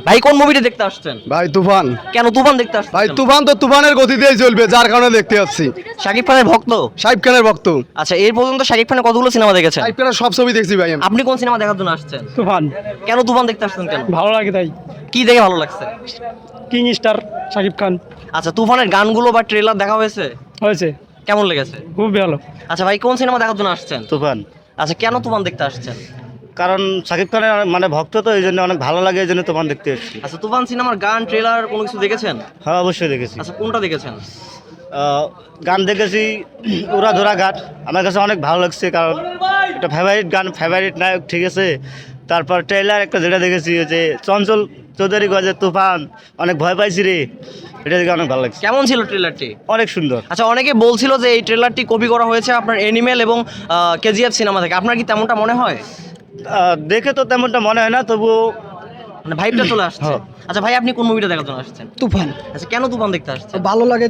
ভাই কোন মুভিটা দেখতে আসছেন? ভাই তুফান। কেন তুফান দেখতে আসছেন? ভাই তুফান তো তুফানের গতিতেই চলবে, যার কারণে দেখতে যাচ্ছি। শাকিব খানের ভক্ত? শাকিব খানের ভক্ত। আচ্ছা, এর পর্যন্ত শাকিব খানের কতগুলো সিনেমা দেখেছেন? শাকিব খানের সব ছবি দেখছি ভাই আমি। আপনি কোন সিনেমা দেখার জন্য আসছেন? তুফান। কেন তুফান দেখতে আসছেন কেন? ভালো লাগে তাই। কি দেখে ভালো লাগছে? King star Shakib Khan. আচ্ছা, তুফানের গানগুলো বা ট্রেলার দেখা হয়েছে? হয়েছে, কেমন লেগেছে? খুব ভালো। আচ্ছা ভাই, কোন সিনেমা দেখার জন্য আসছেন? তুফান। আচ্ছা, কেন তুফান দেখতে আসছেন? কারণ শাকিব খানের মানে ভক্ত, তো এই জন্য অনেক ভালো লাগে, এই জন্য তুফান দেখতে এসেছি। আচ্ছা, তুফান সিনেমার গান ট্রেলার কোনো কিছু দেখেছেন? হ্যাঁ, অবশ্যই দেখেছি। আচ্ছা, কোনটা দেখেছেন? গান দেখেছি উড়া ধরা ঘাট, আমার কাছে অনেক ভালো লাগছে, কারণ এটা ফেভারিট গান, ফেভারিট নায়ক, ঠিক আছে। তারপর ট্রেলার একটা যেটা দেখেছি যে চঞ্চল চৌধুরী গজের তুফান, অনেক ভয় পাইছি রে, এটা দেখে অনেক ভালো লাগছে। কেমন ছিল ট্রেলারটি? অনেক সুন্দর। আচ্ছা, অনেকে বলছিল যে এই ট্রেলারটি কপি করা হয়েছে আপনার এনিমেল এবং কেজিএফ সিনেমা থেকে। আপনার কি তেমনটা মনে হয়? দেখে তো তেমনটা মনে হয় না, তবুও মানে ভাইবটা চলে আসছে। হ্যাঁ। আচ্ছা ভাই, আপনি কোন মুভিটা দেখার জন্য আসছেন? তুফান আচ্ছা, কেন তুফান দেখতে আসছেন? ভালো লাগে,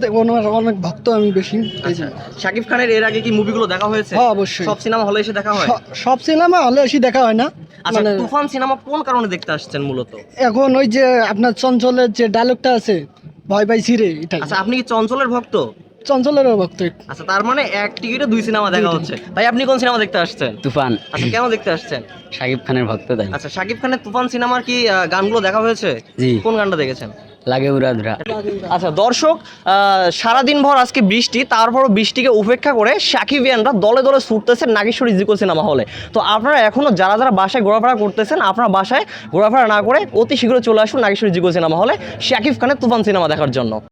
অনেক ভক্ত আমি বেশি। আচ্ছা, শাকিব খানের এর আগে কি মুভিগুলো দেখা হয়েছে? হ্যাঁ, অবশ্যই। সব সিনেমা হলে এসে দেখা হয়? সব সিনেমা হলে এসে দেখা হয় না। আচ্ছা, মানে তুফান সিনেমা কোন কারণে দেখতে আসছেন মূলত? এখন ওই যে আপনার চঞ্চলের যে ডায়লগটা আছে, ভয় পাইছি রে, এটাই। আচ্ছা, আপনি কি চঞ্চলের ভক্ত? চঞ্চলেরও ভক্ত। আচ্ছা, তার মানে এক টিকিটে দুই সিনেমা দেখা হচ্ছে। ভাই, আপনি কোন সিনেমা দেখতে আসছেন? তুফান। আচ্ছা, কেন দেখতে আসছেন? শাকিব খানের ভক্ত তাই। আচ্ছা, শাকিব খানের তুফান সিনেমার কি গানগুলো দেখা হয়েছে? জি। কোন গানটা দেখেছেন? লাগে উড়াধুরা। আচ্ছা দর্শক, সারাদিন ভর আজকে বৃষ্টি, তারপরও বৃষ্টিকে উপেক্ষা করে সাকিবিয়ানরা দলে দলে ছুটতেছে নাগেশ্বরী জিকো সিনেমা হলে। তো আপনারা এখনও যারা যারা বাসায় ঘোরাফেরা করতেছেন, আপনারা বাসায় ঘোরাফেরা না করে অতি শীঘ্র চলে আসুন নাগেশ্বরী জিকো সিনেমা হলে শাকিব খানের তুফান সিনেমা দেখার জন্য।